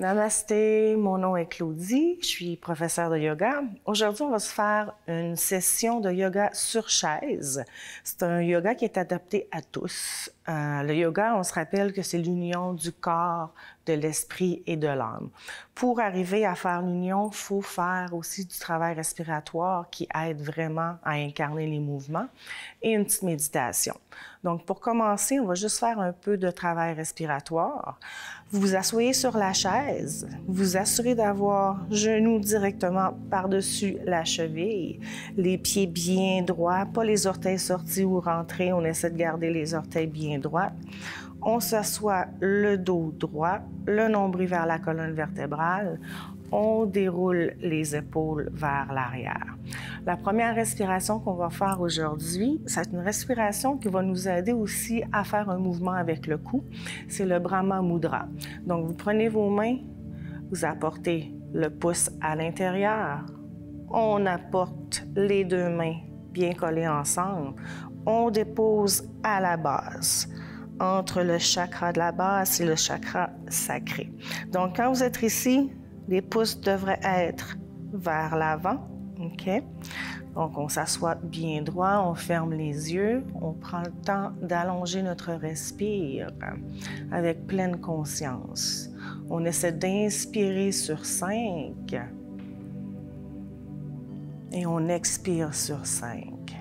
Namasté, mon nom est Claudie, je suis professeure de yoga. Aujourd'hui, on va se faire une session de yoga sur chaise. C'est un yoga qui est adapté à tous. Le yoga, on se rappelle que c'est l'union du corps, de l'esprit et de l'âme. Pour arriver à faire l'union, il faut faire aussi du travail respiratoire qui aide vraiment à incarner les mouvements et une petite méditation. Donc, pour commencer, on va juste faire un peu de travail respiratoire. Vous vous asseyez sur la chaise, vous vous assurez d'avoir genoux directement par-dessus la cheville, les pieds bien droits, pas les orteils sortis ou rentrés, on essaie de garder les orteils bien droits. On s'assoit le dos droit, le nombril vers la colonne vertébrale. On déroule les épaules vers l'arrière. La première respiration qu'on va faire aujourd'hui, c'est une respiration qui va nous aider aussi à faire un mouvement avec le cou. C'est le Brahma Mudra. Donc, vous prenez vos mains, vous apportez le pouce à l'intérieur. On apporte les deux mains bien collées ensemble. On dépose à la base, entre le chakra de la base et le chakra sacré. Donc, quand vous êtes ici, les pouces devraient être vers l'avant, OK? Donc, on s'assoit bien droit, on ferme les yeux, on prend le temps d'allonger notre respire avec pleine conscience. On essaie d'inspirer sur 5 et on expire sur 5.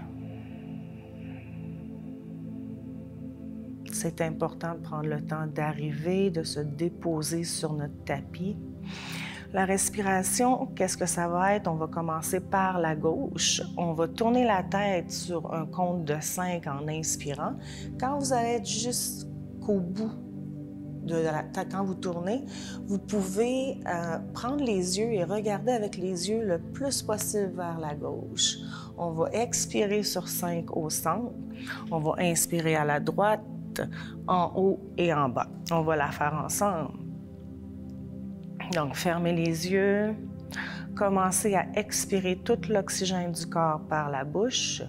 C'est important de prendre le temps d'arriver, de se déposer sur notre tapis. La respiration, qu'est-ce que ça va être? On va commencer par la gauche. On va tourner la tête sur un compte de 5 en inspirant. Quand vous allez être jusqu'au bout de la tête, quand vous tournez, vous pouvez prendre les yeux et regarder avec les yeux le plus possible vers la gauche. On va expirer sur 5 au centre. On va inspirer à la droite, en haut et en bas. On va la faire ensemble. Donc, fermez les yeux. Commencez à expirer tout l'oxygène du corps par la bouche.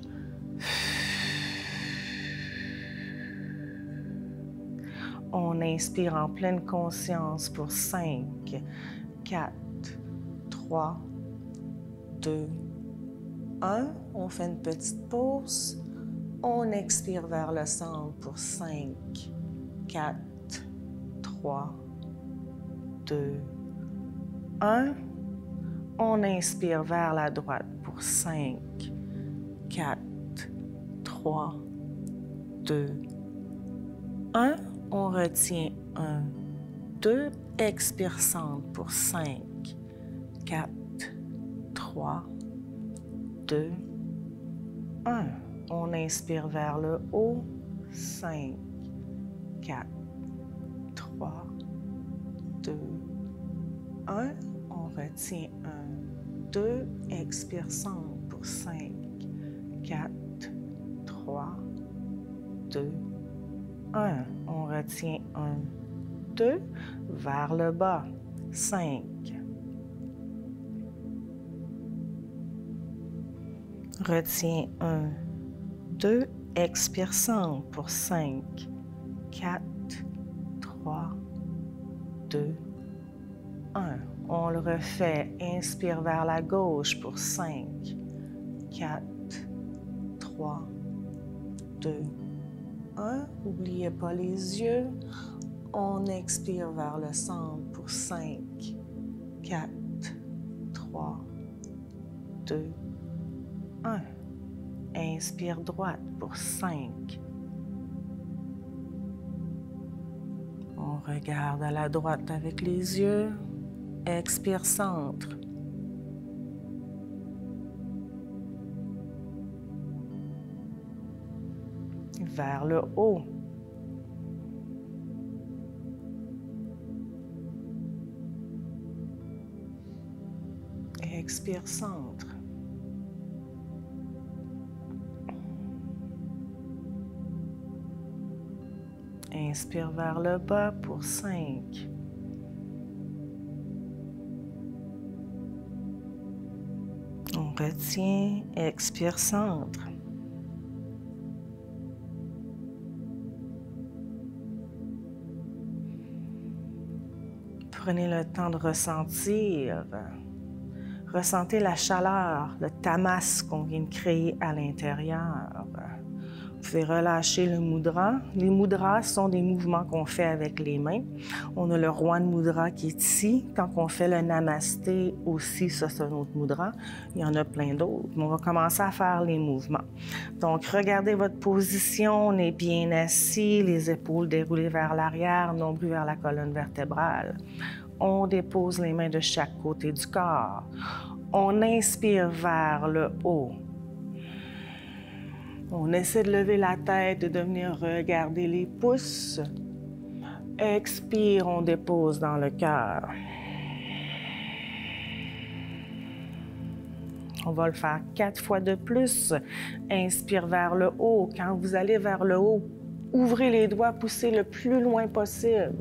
On inspire en pleine conscience pour 5, 4, 3, 2, 1. On fait une petite pause. On expire vers le centre pour 5, 4, 3, 2, 1. On inspire vers la droite pour 5, 4, 3, 2, 1. On retient 1, 2. Expire centre pour 5, 4, 3, 2, 1. On inspire vers le haut, 5, 4, 3, 2, 1. On retient 1, 2. Expire centre pour 5, 4, 3, 2, 1. On retient 1, 2. Vers le bas, 5. Retiens 1, 2. Expire centre pour 5, 4, 3, 2, 1. On le refait. Inspire vers la gauche pour 5, 4, 3, 2, 1. N'oubliez pas les yeux. On expire vers le centre pour 5, 4, 3, 2, 1. Inspire droite pour 5. On regarde à la droite avec les yeux. Expire centre. Vers le haut. Expire centre. Inspire vers le bas pour 5. On retient, expire centre. Prenez le temps de ressentir. Ressentez la chaleur, le tamas qu'on vient de créer à l'intérieur. Vous pouvez relâcher le mudra. Les mudras sont des mouvements qu'on fait avec les mains. On a le Rwan Mudra qui est ici. Quand on fait le Namasté aussi, ça c'est un autre mudra. Il y en a plein d'autres. On va commencer à faire les mouvements. Donc, regardez votre position. On est bien assis, les épaules déroulées vers l'arrière, nombril vers la colonne vertébrale. On dépose les mains de chaque côté du corps. On inspire vers le haut. On essaie de lever la tête et de venir regarder les pouces. Expire, on dépose dans le cœur. On va le faire 4 fois de plus. Inspire vers le haut. Quand vous allez vers le haut, ouvrez les doigts, poussez le plus loin possible.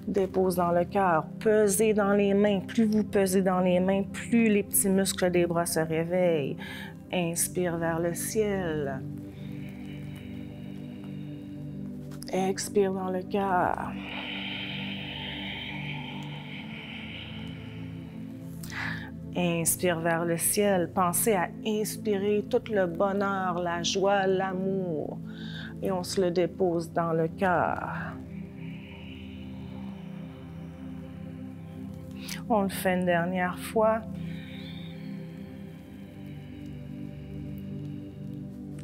Dépose dans le cœur, pesez dans les mains. Plus vous pesez dans les mains, plus les petits muscles des bras se réveillent. Inspire vers le ciel. Expire dans le cœur. Inspire vers le ciel. Pensez à inspirer tout le bonheur, la joie, l'amour. Et on se le dépose dans le cœur. On le fait une dernière fois.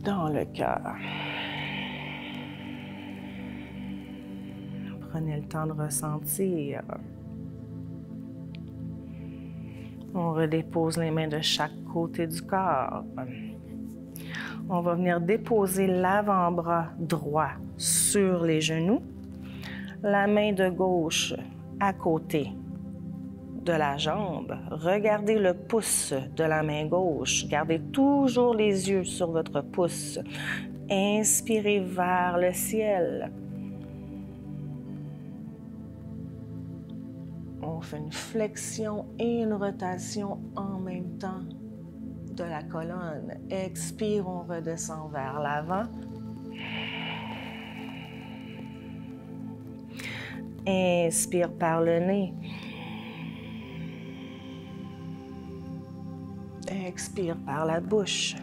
Dans le cœur. Prenez le temps de ressentir. On redépose les mains de chaque côté du corps. On va venir déposer l'avant-bras droit sur les genoux, la main de gauche à côté de la jambe. Regardez le pouce de la main gauche. Gardez toujours les yeux sur votre pouce. Inspirez vers le ciel. On fait une flexion et une rotation en même temps de la colonne. Expire, on redescend vers l'avant. Inspire par le nez. Expire par la bouche.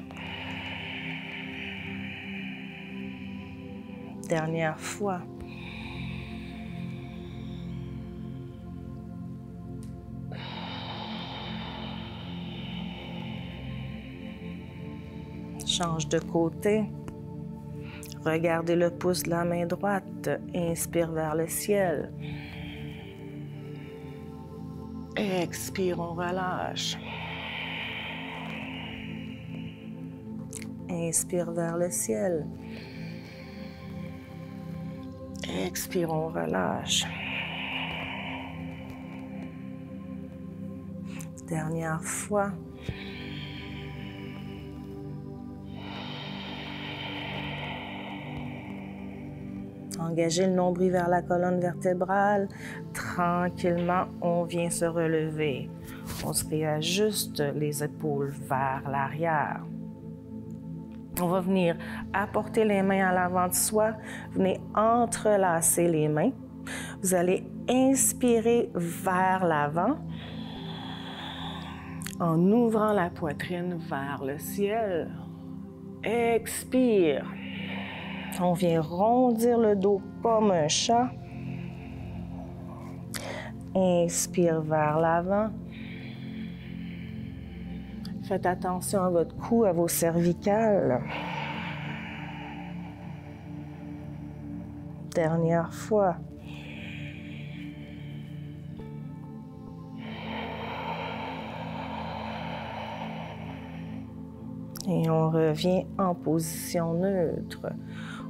Dernière fois. Change de côté. Regardez le pouce de la main droite. Inspire vers le ciel. Expire, on relâche. Inspire vers le ciel. Expire, on relâche. Dernière fois. Engagez le nombril vers la colonne vertébrale. Tranquillement, on vient se relever. On se réajuste les épaules vers l'arrière. On va venir apporter les mains à l'avant de soi. Venez entrelacer les mains. Vous allez inspirer vers l'avant en ouvrant la poitrine vers le ciel. Expire. On vient rondir le dos comme un chat. Inspire vers l'avant. Faites attention à votre cou, à vos cervicales. Dernière fois. Et on revient en position neutre.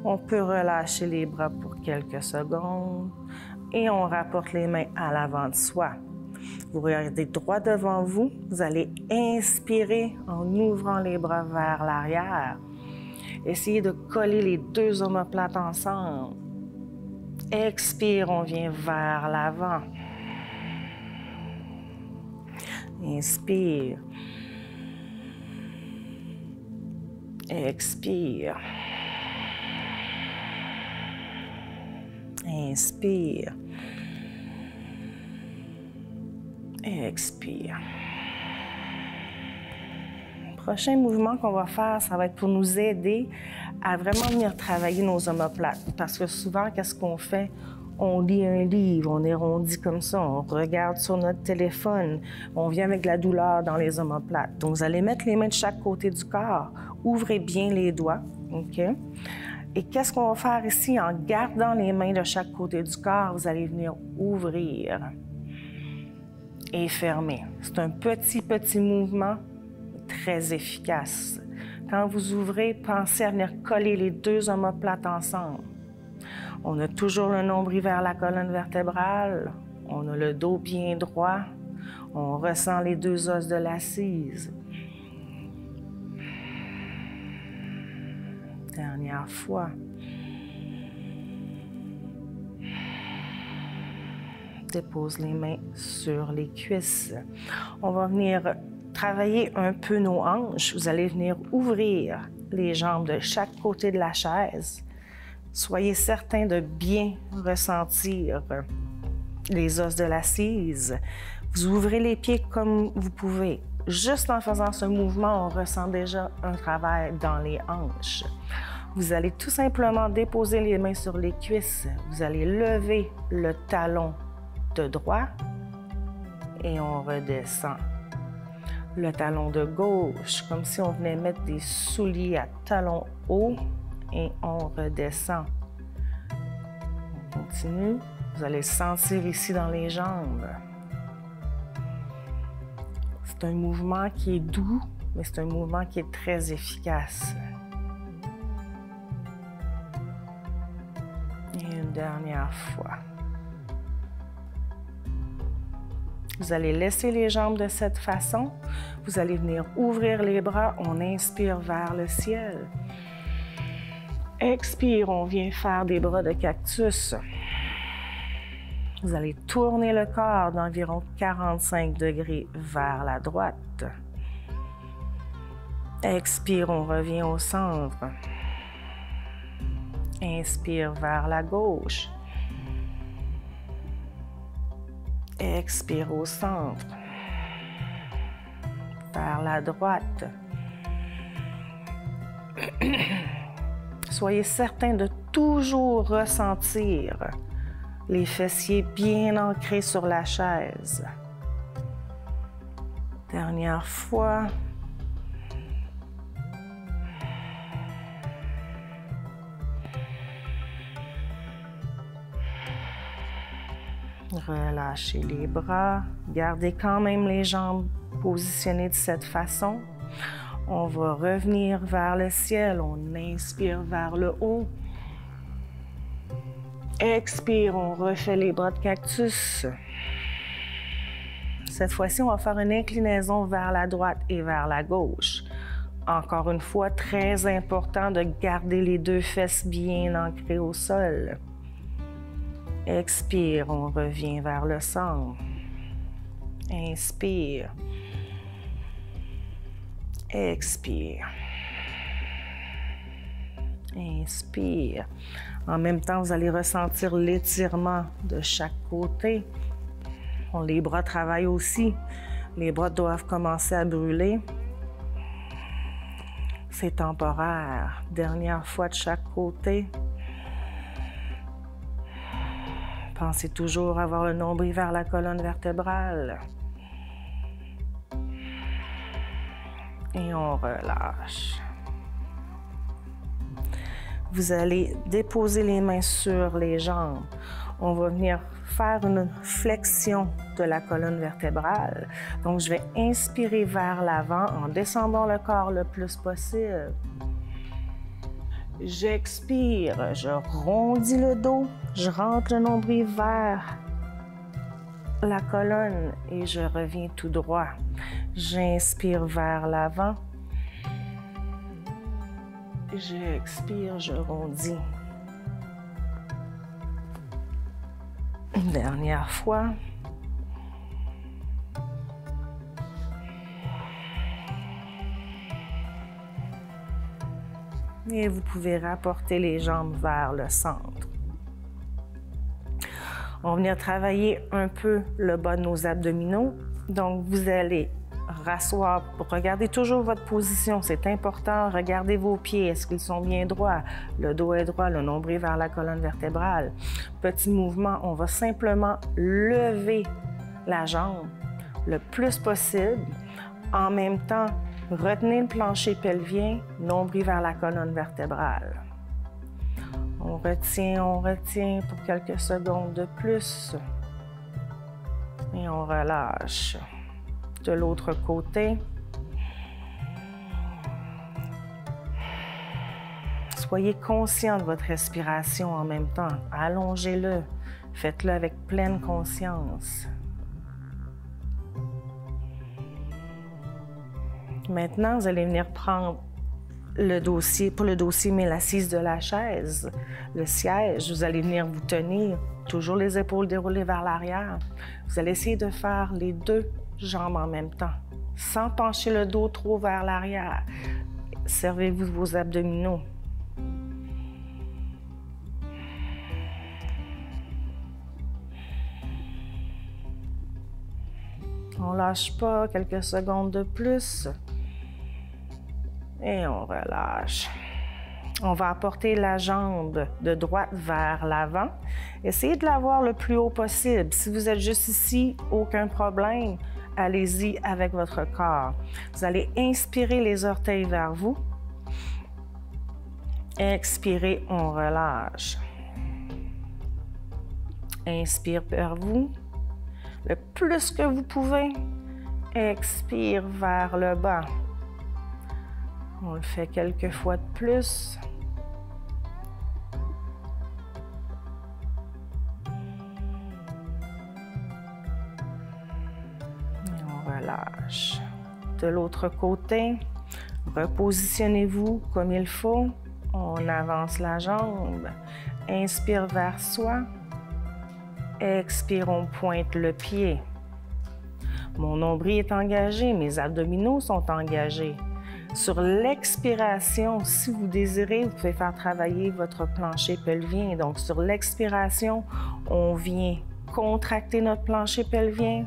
On peut relâcher les bras pour quelques secondes et on rapporte les mains à l'avant de soi. Vous regardez droit devant vous. Vous allez inspirer en ouvrant les bras vers l'arrière. Essayez de coller les deux omoplates ensemble. Expire, on vient vers l'avant. Inspire. Expire. Inspire. Et expire. Le prochain mouvement qu'on va faire, ça va être pour nous aider à vraiment venir travailler nos omoplates. Parce que souvent, qu'est-ce qu'on fait? On lit un livre, on est rondi comme ça, on regarde sur notre téléphone, on vient avec de la douleur dans les omoplates. Donc, vous allez mettre les mains de chaque côté du corps, ouvrez bien les doigts, OK? Et qu'est-ce qu'on va faire ici? En gardant les mains de chaque côté du corps, vous allez venir ouvrir et fermer. C'est un petit mouvement très efficace. Quand vous ouvrez, pensez à venir coller les deux omoplates ensemble. On a toujours le nombril vers la colonne vertébrale, on a le dos bien droit, on ressent les deux os de l'assise. Dernière fois. Dépose les mains sur les cuisses. On va venir travailler un peu nos hanches. Vous allez venir ouvrir les jambes de chaque côté de la chaise. Soyez certain de bien ressentir les os de l'assise. Vous ouvrez les pieds comme vous pouvez. Juste en faisant ce mouvement, on ressent déjà un travail dans les hanches. Vous allez tout simplement déposer les mains sur les cuisses. Vous allez lever le talon de droit et on redescend. Le talon de gauche, comme si on venait mettre des souliers à talons hauts. Et on redescend. On continue. Vous allez le sentir ici dans les jambes. C'est un mouvement qui est doux, mais c'est un mouvement qui est très efficace. Et une dernière fois. Vous allez laisser les jambes de cette façon. Vous allez venir ouvrir les bras. On inspire vers le ciel. Expire, on vient faire des bras de cactus. Vous allez tourner le corps d'environ 45 degrés vers la droite. Expire, on revient au centre. Inspire vers la gauche. Expire au centre. Vers la droite. Soyez certain de toujours ressentir les fessiers bien ancrés sur la chaise. Dernière fois. Relâchez les bras. Gardez quand même les jambes positionnées de cette façon. On va revenir vers le ciel. On inspire vers le haut. Expire, on refait les bras de cactus. Cette fois-ci, on va faire une inclinaison vers la droite et vers la gauche. Encore une fois, très important de garder les deux fesses bien ancrées au sol. Expire, on revient vers le centre. Inspire. Expire. Inspire. En même temps, vous allez ressentir l'étirement de chaque côté. Les bras travaillent aussi. Les bras doivent commencer à brûler. C'est temporaire. Dernière fois de chaque côté. Pensez toujours à avoir le nombril vers la colonne vertébrale. Et on relâche. Vous allez déposer les mains sur les jambes. On va venir faire une flexion de la colonne vertébrale. Donc, je vais inspirer vers l'avant en descendant le corps le plus possible. J'expire, je rondis le dos, je rentre le nombril vers la colonne et je reviens tout droit. J'inspire vers l'avant. J'expire, je rondis. Une dernière fois. Et vous pouvez rapporter les jambes vers le centre. On va venir travailler un peu le bas de nos abdominaux. Donc, vous allez rasseoir, regardez toujours votre position, c'est important. Regardez vos pieds, est-ce qu'ils sont bien droits? Le dos est droit, le nombril vers la colonne vertébrale. Petit mouvement, on va simplement lever la jambe le plus possible. En même temps, retenez le plancher pelvien, nombril vers la colonne vertébrale. On retient pour quelques secondes de plus. Et on relâche. De l'autre côté. Soyez conscient de votre respiration en même temps. Allongez-le. Faites-le avec pleine conscience. Maintenant, vous allez venir prendre le dossier, pas le dossier, mais l'assise de la chaise, le siège. Vous allez venir vous tenir, toujours les épaules déroulées vers l'arrière. Vous allez essayer de faire les deux jambes en même temps, sans pencher le dos trop vers l'arrière. Servez-vous de vos abdominaux. On ne lâche pas, quelques secondes de plus. Et on relâche. On va apporter la jambe de droite vers l'avant. Essayez de l'avoir le plus haut possible. Si vous êtes juste ici, aucun problème. Allez-y avec votre corps. Vous allez inspirer les orteils vers vous. Expirez, on relâche. Inspire vers vous. Le plus que vous pouvez. Expire vers le bas. On le fait quelques fois de plus. Et on relâche. De l'autre côté, repositionnez-vous comme il faut. On avance la jambe. Inspire vers soi. Expire, on pointe le pied. Mon nombril est engagé, mes abdominaux sont engagés. Sur l'expiration, si vous désirez, vous pouvez faire travailler votre plancher pelvien. Donc, sur l'expiration, on vient contracter notre plancher pelvien.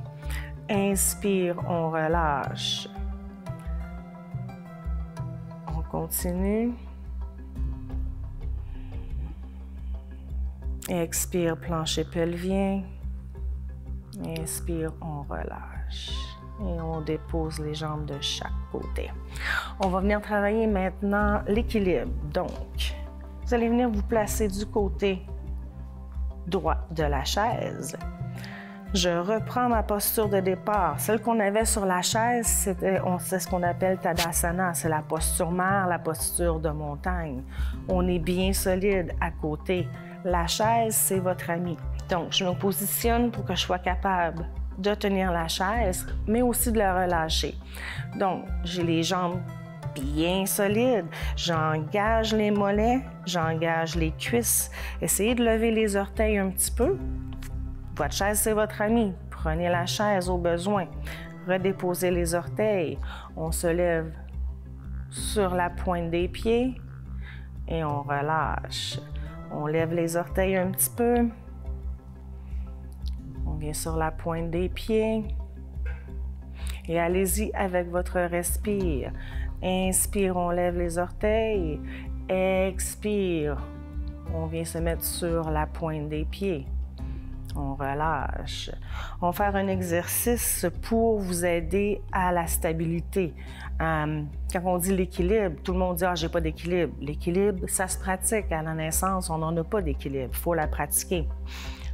Inspire, on relâche. On continue. Expire, plancher pelvien. Inspire, on relâche. Et on dépose les jambes de chaque côté. On va venir travailler maintenant l'équilibre. Donc, vous allez venir vous placer du côté droit de la chaise. Je reprends ma posture de départ. Celle qu'on avait sur la chaise, c'est ce qu'on appelle Tadasana. C'est la posture mère, la posture de montagne. On est bien solide à côté. La chaise, c'est votre ami. Donc, je me positionne pour que je sois capable de tenir la chaise, mais aussi de la relâcher. Donc, j'ai les jambes bien solides. J'engage les mollets, j'engage les cuisses. Essayez de lever les orteils un petit peu. Votre chaise, c'est votre ami. Prenez la chaise au besoin. Redéposez les orteils. On se lève sur la pointe des pieds et on relâche. On lève les orteils un petit peu. On vient sur la pointe des pieds. Et allez-y avec votre respire. Inspire, on lève les orteils. Expire, on vient se mettre sur la pointe des pieds. On relâche. On va faire un exercice pour vous aider à la stabilité. Quand on dit l'équilibre, tout le monde dit « Ah, j'ai pas d'équilibre ». L'équilibre, ça se pratique. À la naissance, on n'en a pas d'équilibre. Il faut la pratiquer.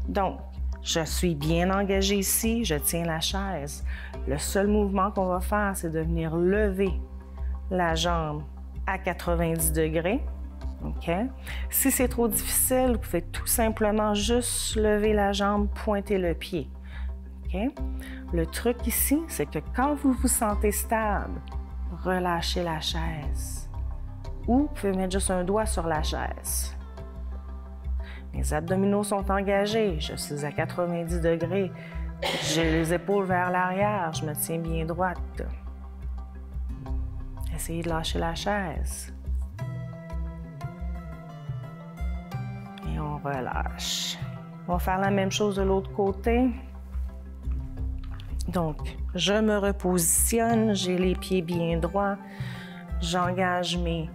Donc, je suis bien engagée ici, je tiens la chaise. Le seul mouvement qu'on va faire, c'est de venir lever la jambe à 90 degrés. OK? Si c'est trop difficile, vous pouvez tout simplement juste lever la jambe, pointer le pied. OK? Le truc ici, c'est que quand vous vous sentez stable, relâchez la chaise. Ou vous pouvez mettre juste un doigt sur la chaise. Mes abdominaux sont engagés, je suis à 90 degrés. J'ai les épaules vers l'arrière, je me tiens bien droite. Essayez de lâcher la chaise. Et on relâche. On va faire la même chose de l'autre côté. Donc, je me repositionne, j'ai les pieds bien droits, j'engage mes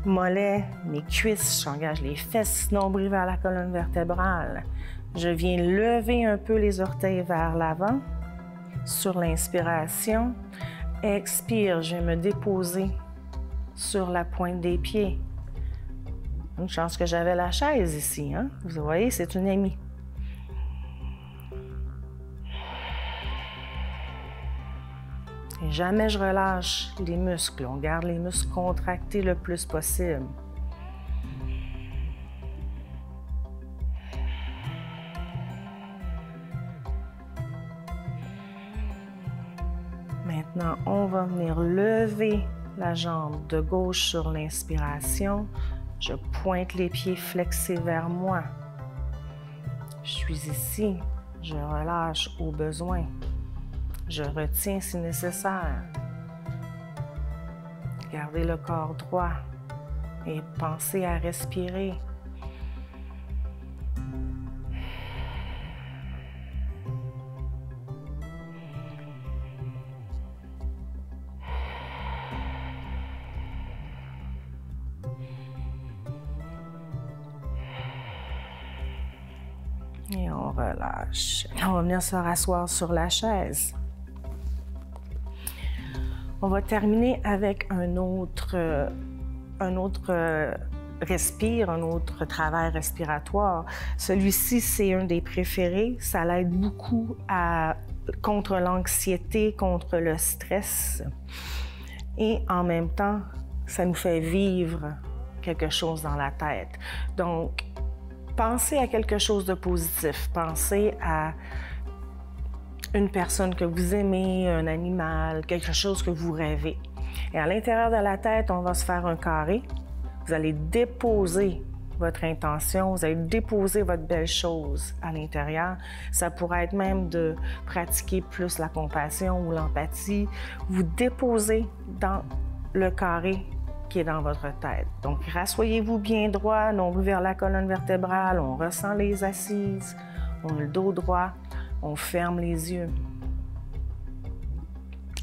mollets, mes cuisses, j'engage les fesses, nombril vers la colonne vertébrale. Je viens lever un peu les orteils vers l'avant sur l'inspiration. Expire, je vais me déposer sur la pointe des pieds. Une chance que j'avais la chaise ici, hein? Vous voyez, c'est une amie. Et jamais je relâche les muscles. On garde les muscles contractés le plus possible. Maintenant, on va venir lever la jambe de gauche sur l'inspiration. Je pointe les pieds flexés vers moi. Je suis ici. Je relâche au besoin. Je retiens si nécessaire. Gardez le corps droit et pensez à respirer. Et on relâche. On va venir se rasseoir sur la chaise. On va terminer avec un autre respire, un autre travail respiratoire. Celui-ci, c'est un des préférés. Ça l'aide beaucoup contre l'anxiété, contre le stress. Et en même temps, ça nous fait vivre quelque chose dans la tête. Donc, pensez à quelque chose de positif. Pensez à une personne que vous aimez, un animal, quelque chose que vous rêvez. Et à l'intérieur de la tête, on va se faire un carré. Vous allez déposer votre intention, vous allez déposer votre belle chose à l'intérieur. Ça pourrait être même de pratiquer plus la compassion ou l'empathie. Vous déposez dans le carré qui est dans votre tête. Donc, rassoyez-vous bien droit, nombril vers la colonne vertébrale, on ressent les assises, on a le dos droit. On ferme les yeux.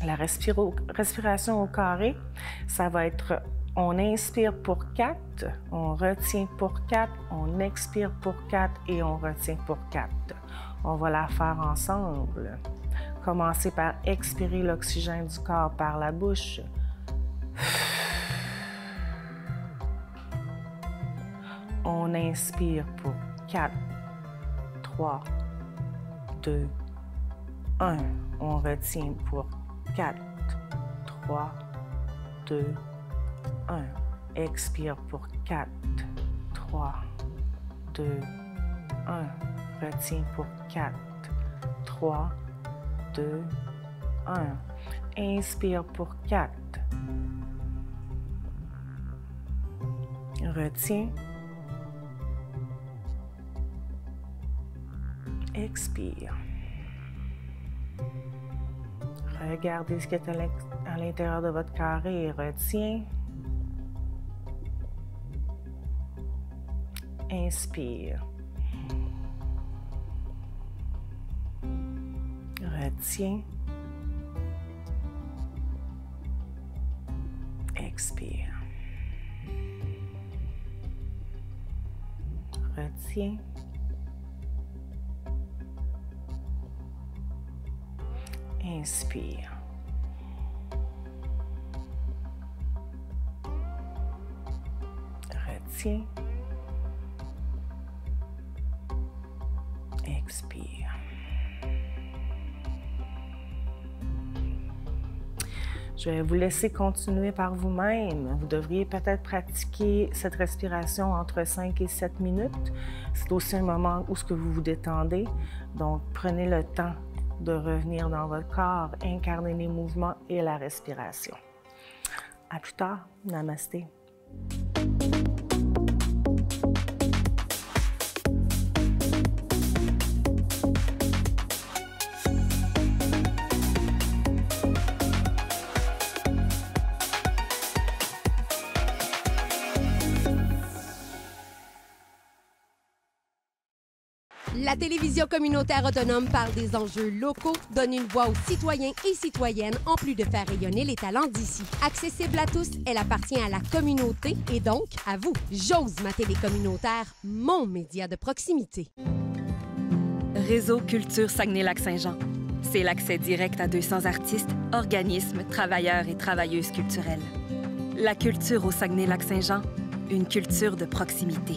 La respiration au carré, ça va être on inspire pour 4, on retient pour 4, on expire pour 4 et on retient pour 4. On va la faire ensemble. Commencez par expirer l'oxygène du corps par la bouche. On inspire pour 4, 3, 2, 1. On retient pour 4, 3, 2, 1. Expire pour 4, 3, 2, 1. Retient pour 4, 3, 2, 1. Inspire pour 4. Retiens. Expire. Regardez ce qui est à l'intérieur de votre carré et retiens. Inspire. Retiens. Expire. Retiens. Inspire. Retiens. Expire. Je vais vous laisser continuer par vous-même. Vous devriez peut-être pratiquer cette respiration entre 5 et 7 minutes. C'est aussi un moment où vous vous détendez. Donc, prenez le temps de revenir dans votre corps, incarner les mouvements et la respiration. À plus tard. Namasté. La télévision communautaire autonome parle des enjeux locaux, donne une voix aux citoyens et citoyennes en plus de faire rayonner les talents d'ici. Accessible à tous, elle appartient à la communauté et donc à vous. J'ose ma télé communautaire, mon média de proximité. Réseau Culture Saguenay-Lac-Saint-Jean. C'est l'accès direct à 200 artistes, organismes, travailleurs et travailleuses culturelles. La culture au Saguenay-Lac-Saint-Jean, une culture de proximité.